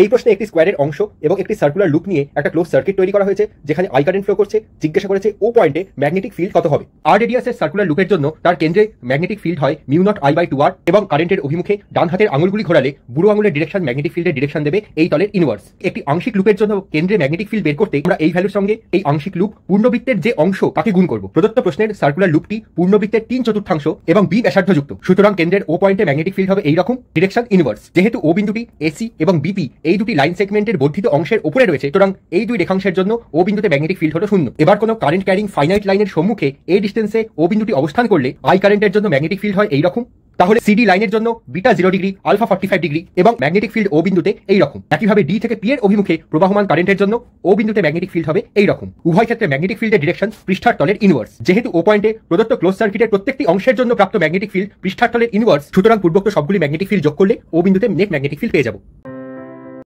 এই প্রশ্নে একটি স্কোয়ারের অংশ এবং একটি সার্কুলার লুপ নিয়ে একটা ক্লোজ সার্কিট তৈরি করা হয়েছে, যেখানে আই কারেন্ট ফ্লো করছে। জিজ্ঞাসা করেছে ও পয়েন্টে ম্যাগনেটিক ফিল্ড কত হবে। আর রেডিয়াসের সার্কুলার লুপের জন্য তার কেন্দ্রে ম্যাগনেটিক ফিল্ড হয় μ0I/2r এবং কারেন্টের অভিমুখে ডান হাতের আঙুলগুলি ঘোরালে বুড়ো আঙুলের ডিরেকশন ম্যাগনেটিক ফিল্ডের ডিরেকশন দেবে এই তলের ইনভার্স। একটি আংশিক লুপের জন্য কেন্দ্রে ম্যাগনেটিক ফিল্ড বের করতে আমরা এই ভ্যালুর সঙ্গে এই আংশিক লুপ পূর্ণবৃত্তের যে অংশ তাকে গুণ করব। প্রদত্ত প্রশ্নের সার্কুলার লুপটি পূর্ণবৃত্তের 3/4 এবং বি ব্যাসার্ধযুক্ত, সুতরাং কেন্দ্রের ও পয়েন্টে ম্যাগনেটিক ফিল্ড হবে এইরকম, ডিরেকশন ইনভার্স। যেহেতু ও বিন্দুটি এসি এবং বিপি এই দুটি লাইন সেগমেন্টের বর্ধিত অংশের উপরে রয়েছে, সুতরাং এই দুই রেখাংশের জন্য ও বিন্দুতে ম্যাগনেটিক ফিল্ড হলো 0। এবার কোনো কারেন্ট ক্যারিং ফাইনাইট লাইনের সম্মুখে এই ডিস্টেন্সে ও বিন্দুটি অবস্থান করলে আই কারেন্টের জন্য ম্যাগনেটিক ফিল্ড হয় এইরকম। তাহলে সিডি লাইনের জন্য বিটা 0 ডিগ্রি, আলফা 45 ডিগ্রি এবং ম্যাগনেটিক ফিল্ড ও বিন্দুতে এইরকম। একইভাবে ডি থেকে পি এর অভিমুখে প্রবাহমান কারেন্টের জন্য ও বিন্দুতে ম্যাগনেটিক ফিল্ড হবে এইরকম। উভয় ক্ষেত্রে ম্যাগনেটিক ফিল্ডের ডিরেকশন পৃষ্ঠার তলের ইনভার্স। যেহেতু ও পয়েন্টে প্রদত্ত ক্লোজ সার্কিটের প্রত্যেকটি অংশের জন্য প্রাপ্ত ম্যাগনেটিক ফিল্ড পৃষ্ঠার তলের ইনভার্স, সুতরাং পূর্বোক্ত সবগুলি ম্যাগনেটিক ফিল্ড যোগ করলে ও বিন্দুতে নেট ম্যাগনেটিক ফিল্ড পেয়ে যাব।